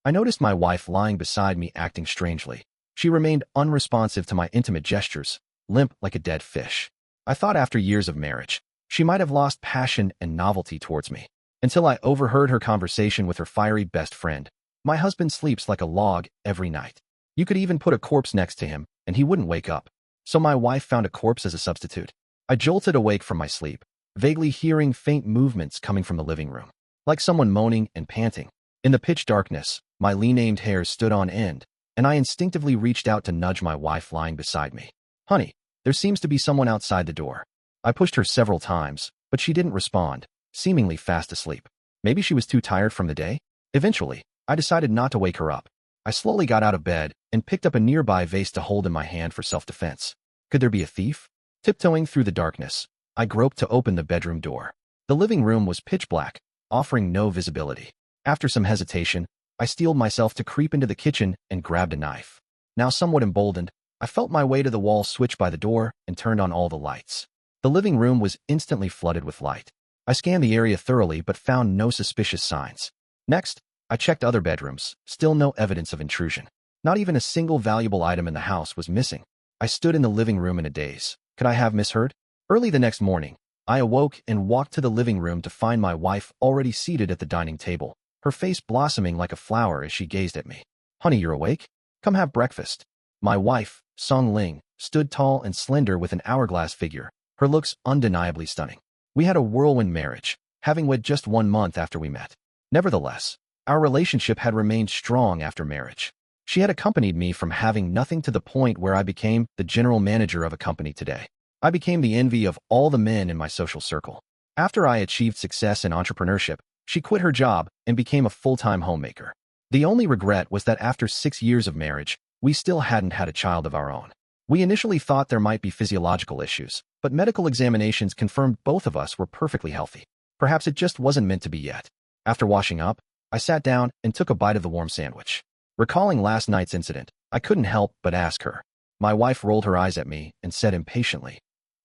I noticed my wife lying beside me acting strangely. She remained unresponsive to my intimate gestures, limp like a dead fish. I thought after years of marriage, she might have lost passion and novelty towards me, until I overheard her conversation with her fiery best friend. My husband sleeps like a log every night. You could even put a corpse next to him, and he wouldn't wake up. So my wife found a corpse as a substitute. I jolted awake from my sleep, vaguely hearing faint movements coming from the living room, like someone moaning and panting. In the pitch darkness, my lean-aimed hairs stood on end, and I instinctively reached out to nudge my wife lying beside me. "Honey, there seems to be someone outside the door." I pushed her several times, but she didn't respond, seemingly fast asleep. Maybe she was too tired from the day? Eventually, I decided not to wake her up. I slowly got out of bed and picked up a nearby vase to hold in my hand for self-defense. Could there be a thief? Tiptoeing through the darkness, I groped to open the bedroom door. The living room was pitch black, offering no visibility. After some hesitation, I steeled myself to creep into the kitchen and grabbed a knife. Now somewhat emboldened, I felt my way to the wall switch by the door and turned on all the lights. The living room was instantly flooded with light. I scanned the area thoroughly but found no suspicious signs. Next, I checked other bedrooms, still no evidence of intrusion. Not even a single valuable item in the house was missing. I stood in the living room in a daze. Could I have misheard? Early the next morning, I awoke and walked to the living room to find my wife already seated at the dining table, her face blossoming like a flower as she gazed at me. "Honey, you're awake? Come have breakfast." My wife, Song Ling, stood tall and slender with an hourglass figure, her looks undeniably stunning. We had a whirlwind marriage, having wed just 1 month after we met. Nevertheless, our relationship had remained strong after marriage. She had accompanied me from having nothing to the point where I became the general manager of a company today. I became the envy of all the men in my social circle. After I achieved success in entrepreneurship, she quit her job and became a full-time homemaker. The only regret was that after 6 years of marriage, we still hadn't had a child of our own. We initially thought there might be physiological issues, but medical examinations confirmed both of us were perfectly healthy. Perhaps it just wasn't meant to be yet. After washing up, I sat down and took a bite of the warm sandwich. Recalling last night's incident, I couldn't help but ask her. My wife rolled her eyes at me and said impatiently,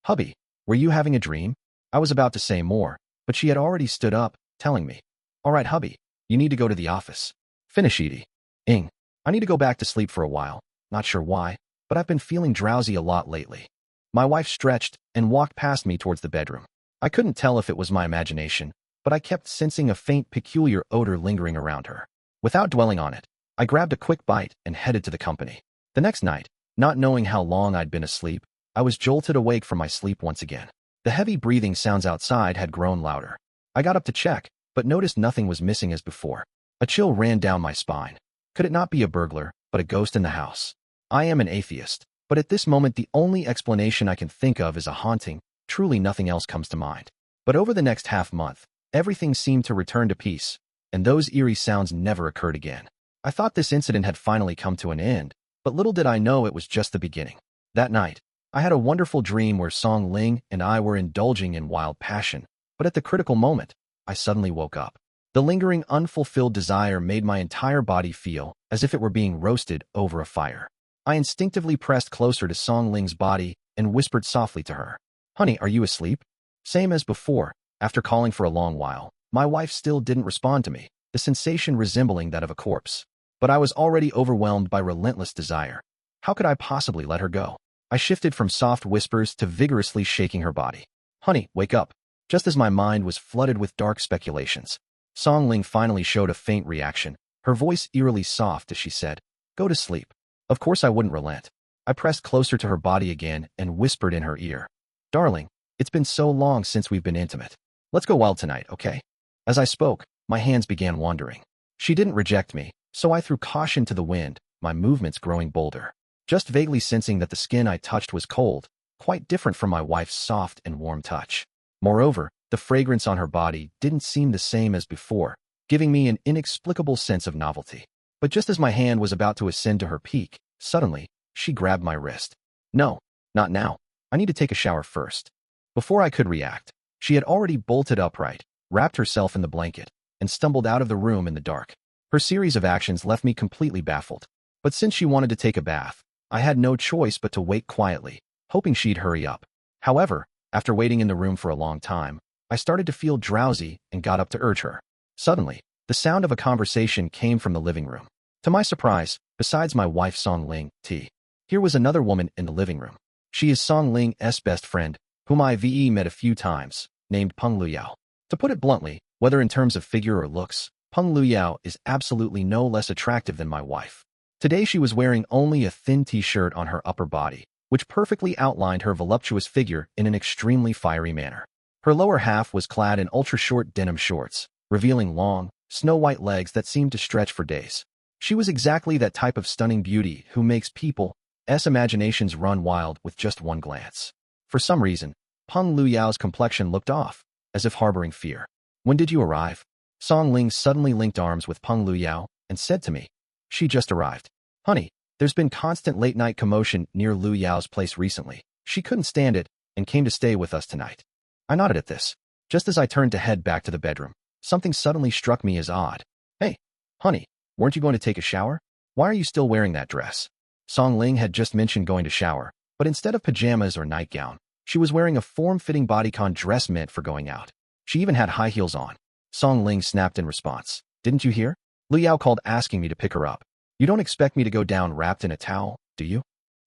"Hubby, were you having a dream?" I was about to say more, but she had already stood up, telling me, "All right, hubby, you need to go to the office. Finish eating. I need to go back to sleep for a while. Not sure why, but I've been feeling drowsy a lot lately." My wife stretched and walked past me towards the bedroom. I couldn't tell if it was my imagination, but I kept sensing a faint, peculiar odor lingering around her. Without dwelling on it, I grabbed a quick bite and headed to the company. The next night, not knowing how long I'd been asleep, I was jolted awake from my sleep once again. The heavy breathing sounds outside had grown louder. I got up to check, but noticed nothing was missing as before. A chill ran down my spine. Could it not be a burglar, but a ghost in the house? I am an atheist, but at this moment the only explanation I can think of is a haunting. Truly nothing else comes to mind. But over the next half-month, everything seemed to return to peace, and those eerie sounds never occurred again. I thought this incident had finally come to an end, but little did I know it was just the beginning. That night, I had a wonderful dream where Song Ling and I were indulging in wild passion, but at the critical moment, I suddenly woke up. The lingering, unfulfilled desire made my entire body feel as if it were being roasted over a fire. I instinctively pressed closer to Song Ling's body and whispered softly to her, "Honey, are you asleep?" Same as before, after calling for a long while, my wife still didn't respond to me, the sensation resembling that of a corpse. But I was already overwhelmed by relentless desire. How could I possibly let her go? I shifted from soft whispers to vigorously shaking her body. "Honey, wake up." Just as my mind was flooded with dark speculations, Song Ling finally showed a faint reaction, her voice eerily soft as she said, "Go to sleep." Of course I wouldn't relent. I pressed closer to her body again and whispered in her ear, "Darling, it's been so long since we've been intimate. Let's go wild tonight, okay?" As I spoke, my hands began wandering. She didn't reject me, so I threw caution to the wind, my movements growing bolder. Just vaguely sensing that the skin I touched was cold, quite different from my wife's soft and warm touch. Moreover, the fragrance on her body didn't seem the same as before, giving me an inexplicable sense of novelty. But just as my hand was about to ascend to her peak, suddenly, she grabbed my wrist. "No, not now. I need to take a shower first." Before I could react, she had already bolted upright, wrapped herself in the blanket, and stumbled out of the room in the dark. Her series of actions left me completely baffled. But since she wanted to take a bath, I had no choice but to wait quietly, hoping she'd hurry up. However, after waiting in the room for a long time, I started to feel drowsy and got up to urge her. Suddenly, The sound of a conversation came from the living room. To my surprise, besides my wife Song Ling, here was another woman in the living room. She is Song Ling's best friend, whom I've met a few times, named Peng Luyao. To put it bluntly, whether in terms of figure or looks, Peng Luyao is absolutely no less attractive than my wife. Today she was wearing only a thin t-shirt on her upper body, which perfectly outlined her voluptuous figure in an extremely fiery manner. Her lower half was clad in ultra-short denim shorts, revealing long, snow-white legs that seemed to stretch for days. She was exactly that type of stunning beauty who makes people's imaginations run wild with just one glance. For some reason, Peng Luyao's complexion looked off, as if harboring fear. When did you arrive? Song Ling suddenly linked arms with Peng Luyao and said to me, she just arrived. Honey, there's been constant late-night commotion near Luyao's place recently. She couldn't stand it and came to stay with us tonight. I nodded at this. Just as I turned to head back to the bedroom, something suddenly struck me as odd. Hey, honey, weren't you going to take a shower? Why are you still wearing that dress? Song Ling had just mentioned going to shower, but instead of pajamas or nightgown, she was wearing a form-fitting bodycon dress meant for going out. She even had high heels on. Song Ling snapped in response. Didn't you hear? Luyao called asking me to pick her up. You don't expect me to go down wrapped in a towel, do you?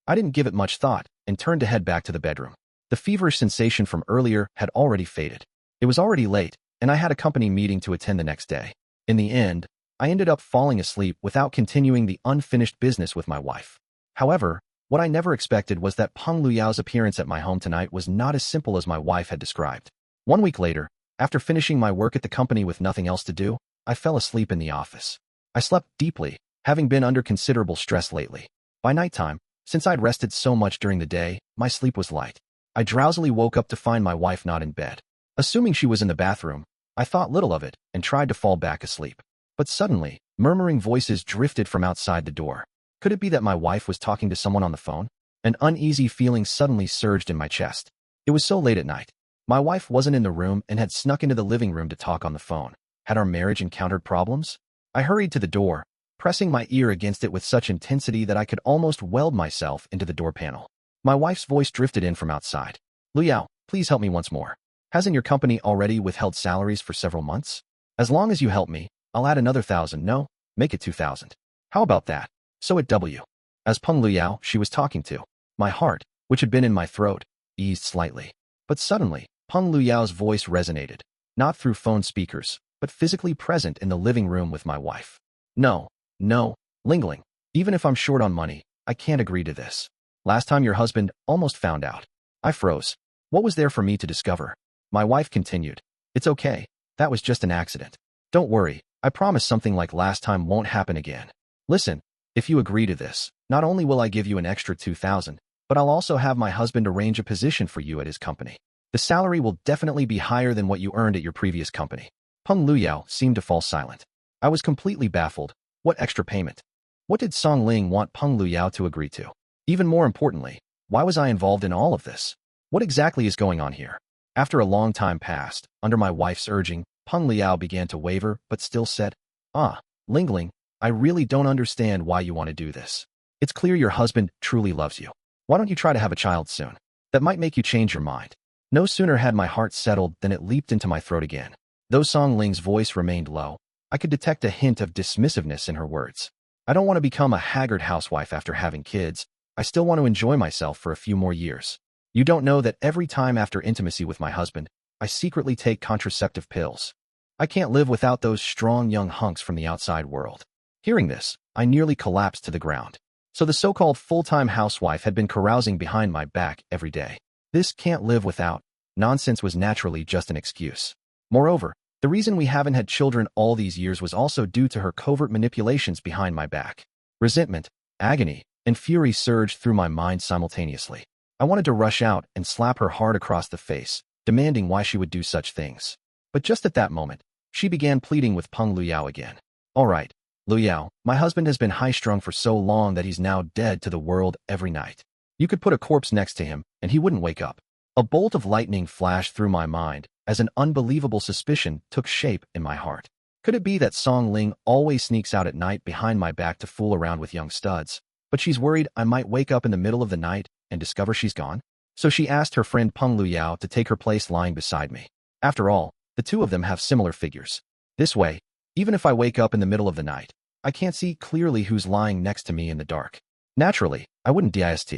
I didn't give it much thought and turned to head back to the bedroom. The feverish sensation from earlier had already faded. It was already late, and I had a company meeting to attend the next day. In the end, I ended up falling asleep without continuing the unfinished business with my wife. However, what I never expected was that Peng Luyao's appearance at my home tonight was not as simple as my wife had described. 1 week later, after finishing my work at the company with nothing else to do, I fell asleep in the office. I slept deeply, having been under considerable stress lately. By nighttime, since I'd rested so much during the day, my sleep was light. I drowsily woke up to find my wife not in bed. Assuming she was in the bathroom, I thought little of it and tried to fall back asleep. But suddenly, murmuring voices drifted from outside the door. Could it be that my wife was talking to someone on the phone? An uneasy feeling suddenly surged in my chest. It was so late at night. My wife wasn't in the room and had snuck into the living room to talk on the phone. Had our marriage encountered problems? I hurried to the door, pressing my ear against it with such intensity that I could almost weld myself into the door panel. My wife's voice drifted in from outside. Luyao, please help me once more. Hasn't your company already withheld salaries for several months? As long as you help me, I'll add another 1,000. No, make it 2,000. How about that? So at W. As Peng Luyao she was talking to, my heart, which had been in my throat, eased slightly. But suddenly, Peng Luyao's voice resonated, not through phone speakers, but physically present in the living room with my wife. No, Lingling. Even if I'm short on money, I can't agree to this. Last time your husband almost found out. I froze. What was there for me to discover? My wife continued. It's okay. That was just an accident. Don't worry. I promise something like last time won't happen again. Listen, if you agree to this, not only will I give you an extra 2,000, but I'll also have my husband arrange a position for you at his company. The salary will definitely be higher than what you earned at your previous company. Peng Luyao seemed to fall silent. I was completely baffled. What extra payment? What did Song Ling want Peng Luyao to agree to? Even more importantly, why was I involved in all of this? What exactly is going on here? After a long time passed, under my wife's urging, Peng Luyao began to waver but still said, Lingling, I really don't understand why you want to do this. It's clear your husband truly loves you. Why don't you try to have a child soon? That might make you change your mind. No sooner had my heart settled than it leaped into my throat again. Though Song Ling's voice remained low, I could detect a hint of dismissiveness in her words. I don't want to become a haggard housewife after having kids. I still want to enjoy myself for a few more years. You don't know that every time after intimacy with my husband, I secretly take contraceptive pills. I can't live without those strong young hunks from the outside world. Hearing this, I nearly collapsed to the ground. So the so-called full-time housewife had been carousing behind my back every day. This can't live without nonsense was naturally just an excuse. Moreover, the reason we haven't had children all these years was also due to her covert manipulations behind my back. Resentment, agony, and fury surged through my mind simultaneously. I wanted to rush out and slap her hard across the face, demanding why she would do such things. But just at that moment, she began pleading with Peng Luyao again. All right, Luyao, my husband has been high-strung for so long that he's now dead to the world every night. You could put a corpse next to him, and he wouldn't wake up. A bolt of lightning flashed through my mind as an unbelievable suspicion took shape in my heart. Could it be that Song Ling always sneaks out at night behind my back to fool around with young studs, but she's worried I might wake up in the middle of the night and discover she's gone? So she asked her friend Peng Luyao to take her place lying beside me. After all, the two of them have similar figures. This way, Even if I wake up in the middle of the night, I can't see clearly who's lying next to me in the dark. Naturally, I wouldn't dist.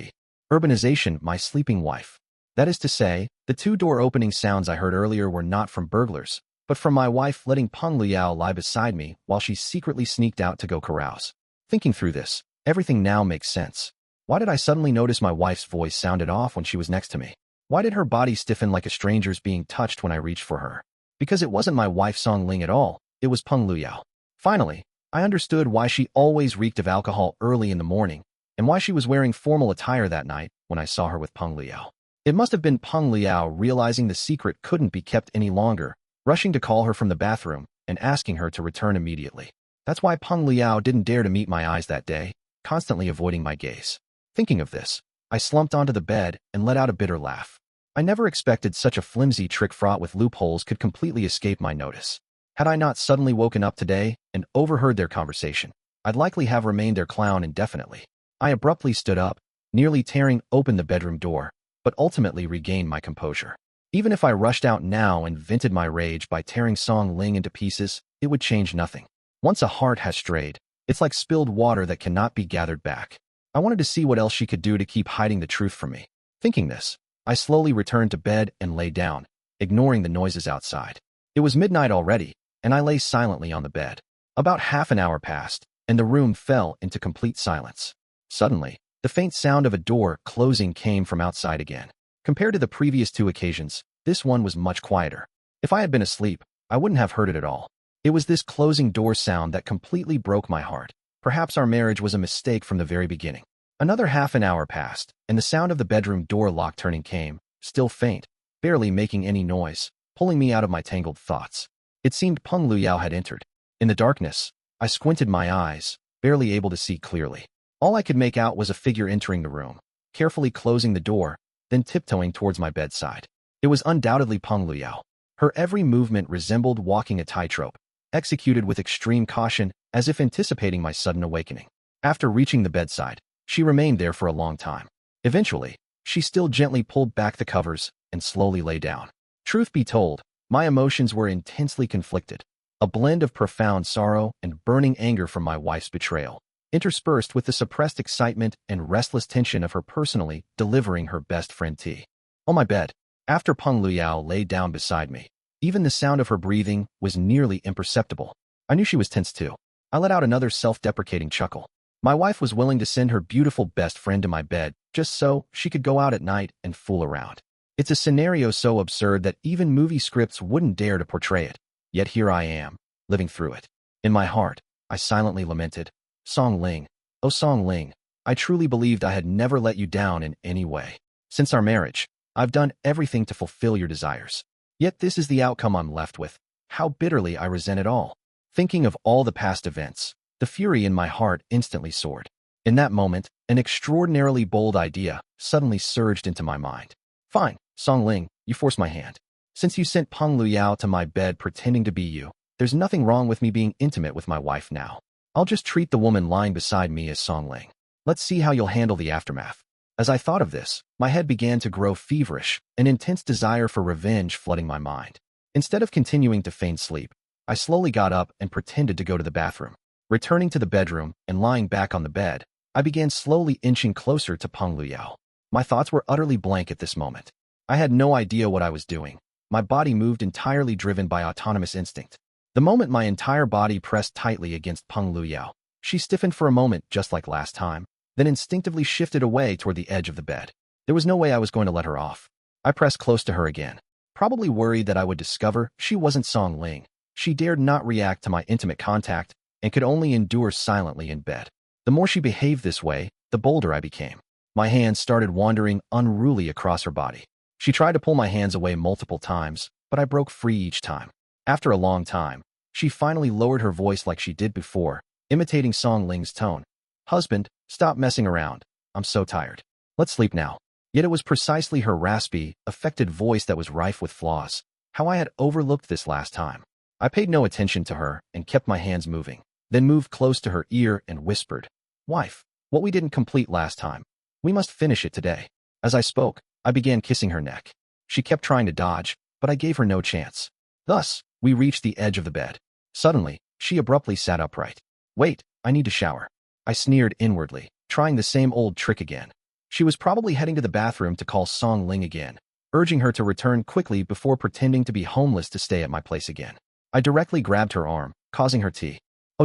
Urbanization, my sleeping wife. That is to say, the two-door opening sounds I heard earlier were not from burglars, but from my wife letting Peng Liao lie beside me while she secretly sneaked out to go carouse. Thinking through this, everything now makes sense. Why did I suddenly notice my wife's voice sounded off when she was next to me? Why did her body stiffen like a stranger's being touched when I reached for her? Because it wasn't my wife Song Ling at all, it was Peng Liao. Finally, I understood why she always reeked of alcohol early in the morning, and why she was wearing formal attire that night when I saw her with Peng Liao. It must have been Peng Liao realizing the secret couldn't be kept any longer, rushing to call her from the bathroom and asking her to return immediately. That's why Peng Liao didn't dare to meet my eyes that day, constantly avoiding my gaze. Thinking of this, I slumped onto the bed and let out a bitter laugh. I never expected such a flimsy trick fraught with loopholes could completely escape my notice. Had I not suddenly woken up today and overheard their conversation, I'd likely have remained their clown indefinitely. I abruptly stood up, nearly tearing open the bedroom door, but ultimately regained my composure. Even if I rushed out now and vented my rage by tearing Song Ling into pieces, it would change nothing. Once a heart has strayed, it's like spilled water that cannot be gathered back. I wanted to see what else she could do to keep hiding the truth from me. Thinking this, I slowly returned to bed and lay down, ignoring the noises outside. It was midnight already, and I lay silently on the bed. About half an hour passed, and the room fell into complete silence. Suddenly, the faint sound of a door closing came from outside again. Compared to the previous two occasions, this one was much quieter. If I had been asleep, I wouldn't have heard it at all. It was this closing door sound that completely broke my heart. Perhaps our marriage was a mistake from the very beginning. Another half an hour passed, and the sound of the bedroom door lock turning came, still faint, barely making any noise, pulling me out of my tangled thoughts. It seemed Peng Liao had entered. In the darkness, I squinted my eyes, barely able to see clearly. All I could make out was a figure entering the room, carefully closing the door, then tiptoeing towards my bedside. It was undoubtedly Peng Liao. Her every movement resembled walking a tightrope, executed with extreme caution, as if anticipating my sudden awakening. After reaching the bedside, she remained there for a long time. Eventually, she still gently pulled back the covers and slowly lay down. Truth be told, my emotions were intensely conflicted, a blend of profound sorrow and burning anger from my wife's betrayal, interspersed with the suppressed excitement and restless tension of her personally delivering her best friend tea. On my bed, after Peng Liao lay down beside me, even the sound of her breathing was nearly imperceptible. I knew she was tense too. I let out another self-deprecating chuckle. My wife was willing to send her beautiful best friend to my bed just so she could go out at night and fool around. It's a scenario so absurd that even movie scripts wouldn't dare to portray it. Yet here I am, living through it. In my heart, I silently lamented, Song Ling, oh Song Ling, I truly believed I had never let you down in any way. Since our marriage, I've done everything to fulfill your desires. Yet this is the outcome I'm left with. How bitterly I resent it all. Thinking of all the past events, the fury in my heart instantly soared. In that moment, an extraordinarily bold idea suddenly surged into my mind. Fine, Song Ling, you forced my hand. Since you sent Peng Liao to my bed pretending to be you, there's nothing wrong with me being intimate with my wife now. I'll just treat the woman lying beside me as Song Ling. Let's see how you'll handle the aftermath. As I thought of this, my head began to grow feverish, an intense desire for revenge flooding my mind. Instead of continuing to feign sleep, I slowly got up and pretended to go to the bathroom. Returning to the bedroom and lying back on the bed, I began slowly inching closer to Peng Liao. My thoughts were utterly blank at this moment. I had no idea what I was doing. My body moved entirely driven by autonomous instinct. The moment my entire body pressed tightly against Peng Liao, she stiffened for a moment just like last time, then instinctively shifted away toward the edge of the bed. There was no way I was going to let her off. I pressed close to her again, probably worried that I would discover she wasn't Song Ling. She dared not react to my intimate contact and could only endure silently in bed. The more she behaved this way, the bolder I became. My hands started wandering unruly across her body. She tried to pull my hands away multiple times, but I broke free each time. After a long time, she finally lowered her voice like she did before, imitating Song Ling's tone. Husband, stop messing around. I'm so tired. Let's sleep now. Yet it was precisely her raspy, affected voice that was rife with flaws. How I had overlooked this last time. I paid no attention to her and kept my hands moving, then moved close to her ear and whispered, Wife, what we didn't complete last time, we must finish it today. As I spoke, I began kissing her neck. She kept trying to dodge, but I gave her no chance. Thus, we reached the edge of the bed. Suddenly, She abruptly sat upright. Wait, I need to shower. I sneered inwardly, trying the same old trick again. She was probably heading to the bathroom to call Song Ling again, urging her to return quickly before pretending to be homeless to stay at my place again. I directly grabbed her arm, causing her to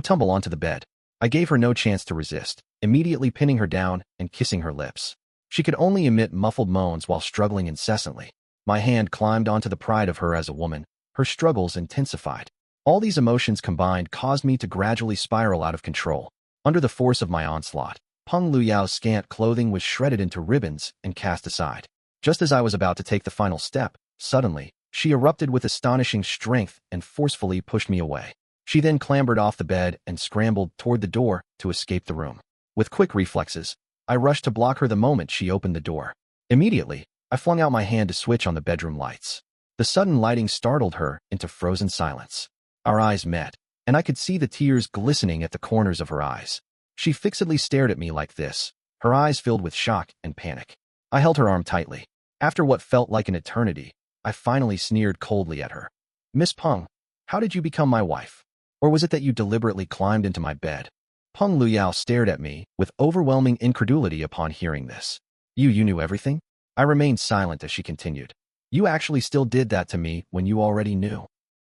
tumble onto the bed. I gave her no chance to resist, immediately pinning her down and kissing her lips. She could only emit muffled moans while struggling incessantly. My hand climbed onto the pride of her as a woman. Her struggles intensified. All these emotions combined caused me to gradually spiral out of control. Under the force of my onslaught, Peng Luyao's scant clothing was shredded into ribbons and cast aside. Just as I was about to take the final step, suddenly, she erupted with astonishing strength and forcefully pushed me away. She then clambered off the bed and scrambled toward the door to escape the room. With quick reflexes, I rushed to block her the moment she opened the door. Immediately, I flung out my hand to switch on the bedroom lights. The sudden lighting startled her into frozen silence. Our eyes met, and I could see the tears glistening at the corners of her eyes. She fixedly stared at me like this, her eyes filled with shock and panic. I held her arm tightly. After what felt like an eternity, I finally sneered coldly at her. Miss Peng, how did you become my wife? Or was it that you deliberately climbed into my bed? Peng Luyao stared at me with overwhelming incredulity upon hearing this. You knew everything? I remained silent as she continued. You actually still did that to me when you already knew.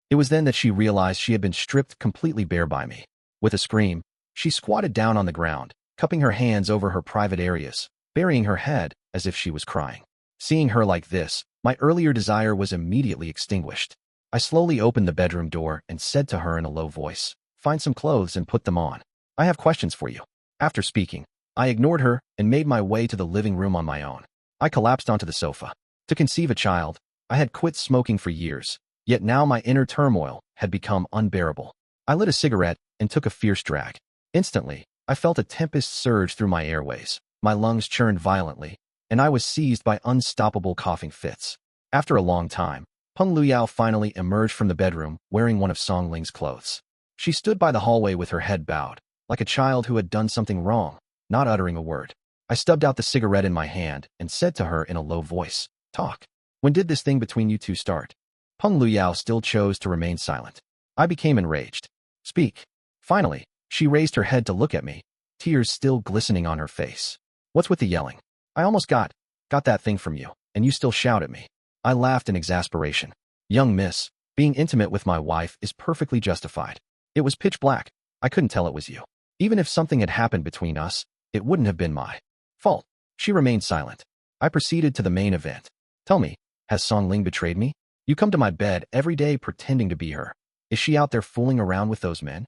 It was then that she realized she had been stripped completely bare by me. With a scream, she squatted down on the ground, cupping her hands over her private areas, burying her head as if she was crying. Seeing her like this, my earlier desire was immediately extinguished. I slowly opened the bedroom door and said to her in a low voice, "Find some clothes and put them on. I have questions for you." After speaking, I ignored her and made my way to the living room on my own. I collapsed onto the sofa. To conceive a child, I had quit smoking for years, yet now my inner turmoil had become unbearable. I lit a cigarette and took a fierce drag. Instantly, I felt a tempest surge through my airways. My lungs churned violently, and I was seized by unstoppable coughing fits. After a long time, Peng Luyao finally emerged from the bedroom wearing one of Song Ling's clothes. She stood by the hallway with her head bowed, like a child who had done something wrong, not uttering a word. I stubbed out the cigarette in my hand and said to her in a low voice, "Talk. When did this thing between you two start?" Peng Luyao still chose to remain silent. I became enraged. "Speak." Finally, she raised her head to look at me, tears still glistening on her face. "What's with the yelling? I almost got that thing from you, and you still shout at me." I laughed in exasperation. "Young miss, being intimate with my wife is perfectly justified. It was pitch black. I couldn't tell it was you. Even if something had happened between us, it wouldn't have been my fault." She remained silent. I proceeded to the main event. "Tell me, has Song Ling betrayed me? You come to my bed every day pretending to be her. Is she out there fooling around with those men?"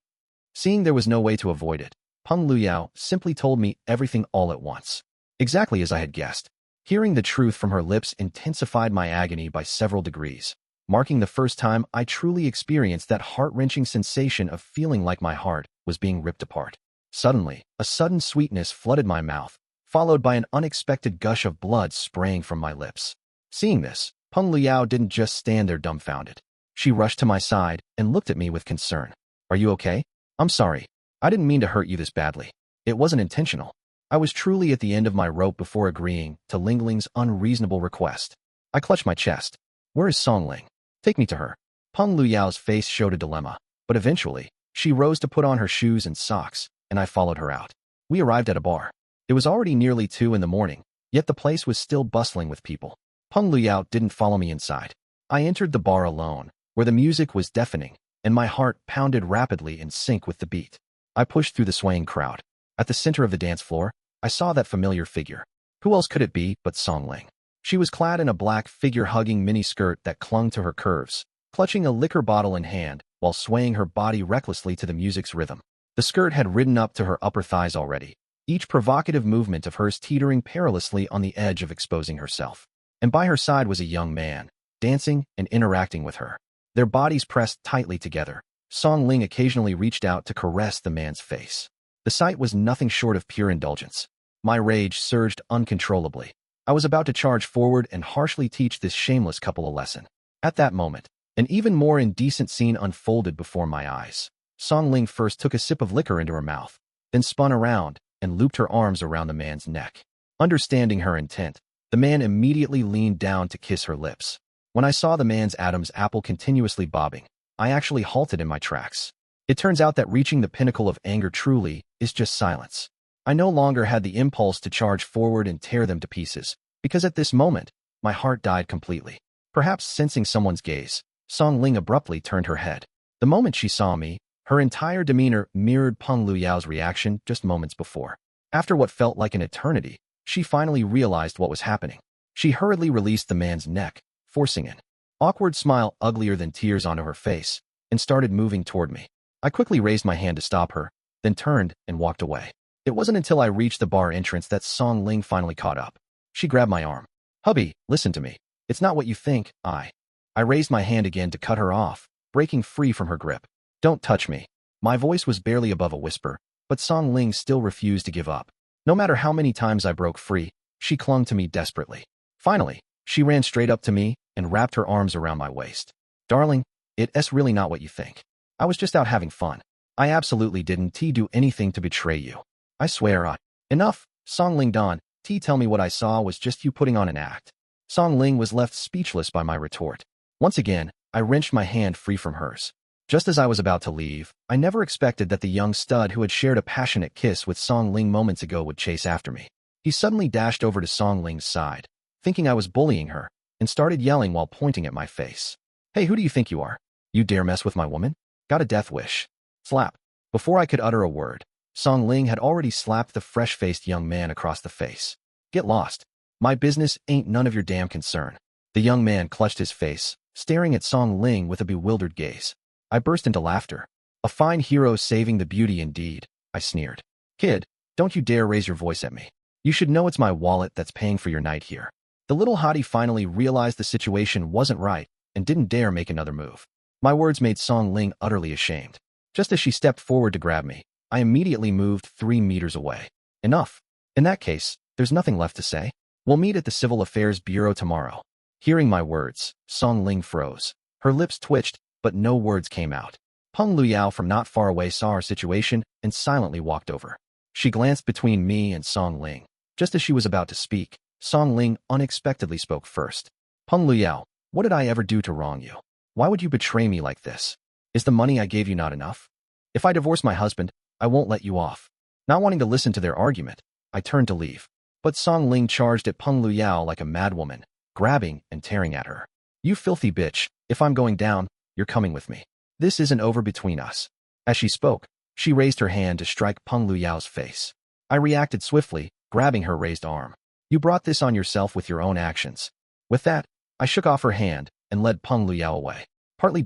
Seeing there was no way to avoid it, Peng Luyao simply told me everything all at once. Exactly as I had guessed. Hearing the truth from her lips intensified my agony by several degrees, marking the first time I truly experienced that heart-wrenching sensation of feeling like my heart was being ripped apart. Suddenly, a sudden sweetness flooded my mouth, followed by an unexpected gush of blood spraying from my lips. Seeing this, Peng Luyao didn't just stand there dumbfounded. She rushed to my side and looked at me with concern. "Are you okay?" "I'm sorry. I didn't mean to hurt you this badly. It wasn't intentional." I was truly at the end of my rope before agreeing to Ling Ling's unreasonable request. I clutched my chest. "Where is Song Ling? Take me to her." Peng Luyao's face showed a dilemma, but eventually, she rose to put on her shoes and socks, and I followed her out. We arrived at a bar. It was already nearly 2 in the morning, yet the place was still bustling with people. Peng Luyao didn't follow me inside. I entered the bar alone, where the music was deafening, and my heart pounded rapidly in sync with the beat. I pushed through the swaying crowd. At the center of the dance floor, I saw that familiar figure. Who else could it be but Song Ling? She was clad in a black figure-hugging miniskirt that clung to her curves, clutching a liquor bottle in hand while swaying her body recklessly to the music's rhythm. The skirt had ridden up to her upper thighs already, each provocative movement of hers teetering perilously on the edge of exposing herself. And by her side was a young man, dancing and interacting with her. Their bodies pressed tightly together. Song Ling occasionally reached out to caress the man's face. The sight was nothing short of pure indulgence. My rage surged uncontrollably. I was about to charge forward and harshly teach this shameless couple a lesson. At that moment, an even more indecent scene unfolded before my eyes. Song Ling first took a sip of liquor into her mouth, then spun around and looped her arms around the man's neck. Understanding her intent, the man immediately leaned down to kiss her lips. When I saw the man's Adam's apple continuously bobbing, I actually halted in my tracks. It turns out that reaching the pinnacle of anger truly is just silence. I no longer had the impulse to charge forward and tear them to pieces, because at this moment, my heart died completely. Perhaps sensing someone's gaze, Song Ling abruptly turned her head. The moment she saw me, her entire demeanor mirrored Peng Luyao's reaction just moments before. After what felt like an eternity, she finally realized what was happening. She hurriedly released the man's neck, forcing an awkward smile uglier than tears onto her face, and started moving toward me. I quickly raised my hand to stop her, then turned and walked away. It wasn't until I reached the bar entrance that Song Ling finally caught up. She grabbed my arm. "Hubby, listen to me. It's not what you think." I raised my hand again to cut her off, breaking free from her grip. "Don't touch me." My voice was barely above a whisper, but Song Ling still refused to give up. No matter how many times I broke free, she clung to me desperately. Finally, she ran straight up to me and wrapped her arms around my waist. "Darling, it's really not what you think. I was just out having fun. I absolutely didn't do anything to betray you. I swear Enough, Song Ling Don. Tell me what I saw was just you putting on an act." Song Ling was left speechless by my retort. Once again, I wrenched my hand free from hers. Just as I was about to leave, I never expected that the young stud who had shared a passionate kiss with Song Ling moments ago would chase after me. He suddenly dashed over to Song Ling's side, thinking I was bullying her, and started yelling while pointing at my face. "Hey, who do you think you are? You dare mess with my woman? Got a death wish." Slap. Before I could utter a word, Song Ling had already slapped the fresh-faced young man across the face. "Get lost. My business ain't none of your damn concern." The young man clutched his face, staring at Song Ling with a bewildered gaze. I burst into laughter. "A fine hero saving the beauty indeed," I sneered. "Kid, don't you dare raise your voice at me. You should know it's my wallet that's paying for your night here." The little hottie finally realized the situation wasn't right and didn't dare make another move. My words made Song Ling utterly ashamed. Just as she stepped forward to grab me, I immediately moved 3 meters away. "Enough. In that case, there's nothing left to say. We'll meet at the Civil Affairs Bureau tomorrow." Hearing my words, Song Ling froze. Her lips twitched, but no words came out. Peng Luyao from not far away saw our situation and silently walked over. She glanced between me and Song Ling. Just as she was about to speak, Song Ling unexpectedly spoke first. "Peng Luyao, what did I ever do to wrong you? Why would you betray me like this? Is the money I gave you not enough? If I divorce my husband, I won't let you off." Not wanting to listen to their argument, I turned to leave. But Song Ling charged at Peng Luyao like a madwoman, grabbing and tearing at her. "You filthy bitch, if I'm going down, you're coming with me. This isn't over between us." As she spoke, she raised her hand to strike Peng Luyao's face. I reacted swiftly, grabbing her raised arm. "You brought this on yourself with your own actions." With that, I shook off her hand and led Peng Luyao away. Partly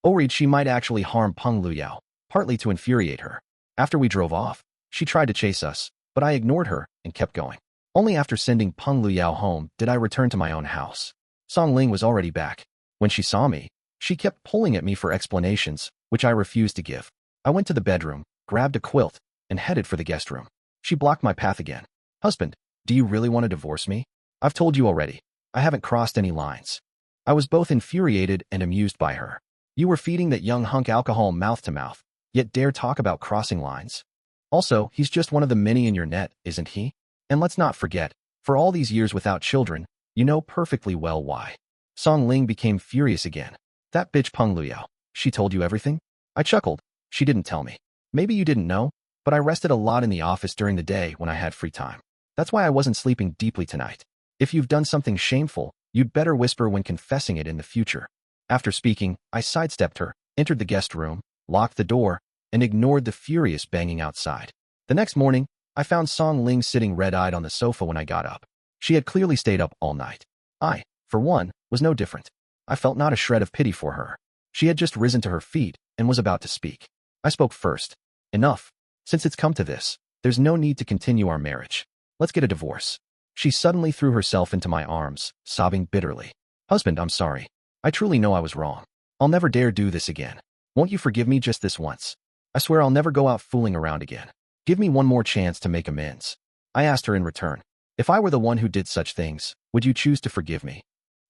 worried she might actually harm Peng Luyao, partly to infuriate her. After we drove off, she tried to chase us, but I ignored her and kept going. Only after sending Peng Luyao home did I return to my own house. Song Ling was already back. When she saw me, she kept pulling at me for explanations, which I refused to give. I went to the bedroom, grabbed a quilt, and headed for the guest room. She blocked my path again. "Husband, do you really want to divorce me? I've told you already. I haven't crossed any lines." I was both infuriated and amused by her. "You were feeding that young hunk alcohol mouth to mouth, yet dare talk about crossing lines? Also, he's just one of the many in your net, isn't he? And let's not forget, for all these years without children, you know perfectly well why." Song Ling became furious again. "That bitch Peng Luyao, she told you everything?" I chuckled. "She didn't tell me. Maybe you didn't know, but I rested a lot in the office during the day when I had free time. That's why I wasn't sleeping deeply tonight. If you've done something shameful, you'd better whisper when confessing it in the future." After speaking, I sidestepped her, entered the guest room, locked the door, and ignored the furious banging outside. The next morning, I found Song Ling sitting red-eyed on the sofa when I got up. She had clearly stayed up all night. I, for one, was no different. I felt not a shred of pity for her. She had just risen to her feet and was about to speak. I spoke first. "Enough. Since it's come to this, there's no need to continue our marriage. Let's get a divorce." She suddenly threw herself into my arms, sobbing bitterly. "Husband, I'm sorry. I truly know I was wrong. I'll never dare do this again. Won't you forgive me just this once? I swear I'll never go out fooling around again. Give me one more chance to make amends." I asked her in return, "If I were the one who did such things, would you choose to forgive me?"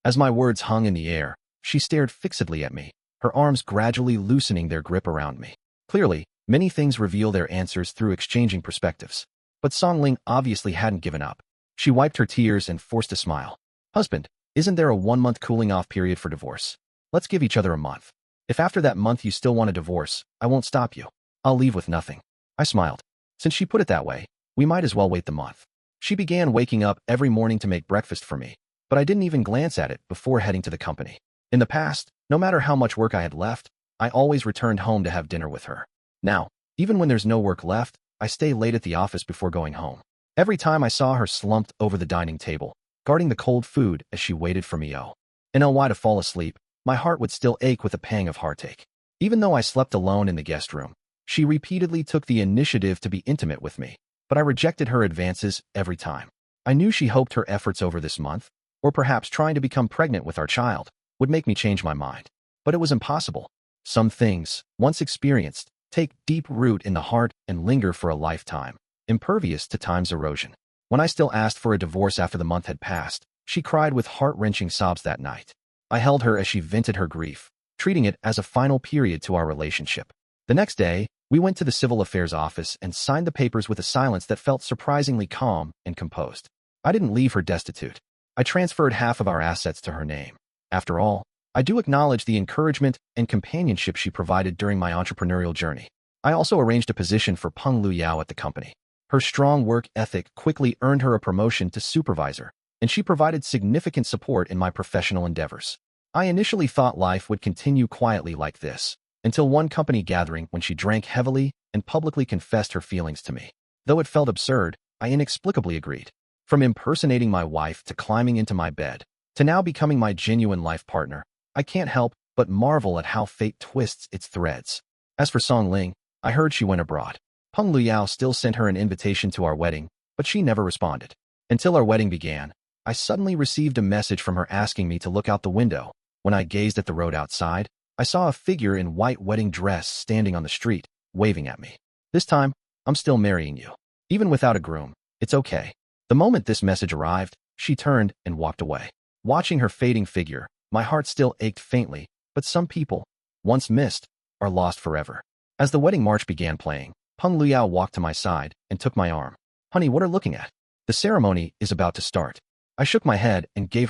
As my words hung in the air, she stared fixedly at me, her arms gradually loosening their grip around me. Clearly, many things reveal their answers through exchanging perspectives. But Song Ling obviously hadn't given up. She wiped her tears and forced a smile. "Husband, isn't there a 1-month cooling-off period for divorce? Let's give each other a month. If after that month you still want a divorce, I won't stop you. I'll leave with nothing. I smiled. Since she put it that way, we might as well wait the month. She began waking up every morning to make breakfast for me, but I didn't even glance at it before heading to the company. In the past, no matter how much work I had left, I always returned home to have dinner with her. Now, even when there's no work left, I stay late at the office before going home. Every time I saw her slumped over the dining table, guarding the cold food as she waited for me and why to fall asleep, my heart would still ache with a pang of heartache. Even though I slept alone in the guest room, she repeatedly took the initiative to be intimate with me, but I rejected her advances every time. I knew she hoped her efforts over this month, or perhaps trying to become pregnant with our child, would make me change my mind. But it was impossible. Some things, once experienced, take deep root in the heart and linger for a lifetime, impervious to time's erosion. When I still asked for a divorce after the month had passed, she cried with heart-wrenching sobs that night. I held her as she vented her grief, treating it as a final period to our relationship. The next day, we went to the civil affairs office and signed the papers with a silence that felt surprisingly calm and composed. I didn't leave her destitute. I transferred half of our assets to her name. After all, I do acknowledge the encouragement and companionship she provided during my entrepreneurial journey. I also arranged a position for Peng Lu Yao at the company. Her strong work ethic quickly earned her a promotion to supervisor, and she provided significant support in my professional endeavors. I initially thought life would continue quietly like this, until one company gathering when she drank heavily and publicly confessed her feelings to me. Though it felt absurd, I inexplicably agreed. From impersonating my wife to climbing into my bed, to now becoming my genuine life partner, I can't help but marvel at how fate twists its threads. As for Song Ling, I heard she went abroad. Peng Lu Yao still sent her an invitation to our wedding, but she never responded. Until our wedding began, I suddenly received a message from her asking me to look out the window. When I gazed at the road outside, I saw a figure in white wedding dress standing on the street, waving at me. This time, I'm still marrying you. Even without a groom, it's okay. The moment this message arrived, she turned and walked away. Watching her fading figure, my heart still ached faintly, but some people, once missed, are lost forever. As the wedding march began playing, Peng Lu Yao walked to my side and took my arm. Honey, what are you looking at? The ceremony is about to start. I shook my head and gave her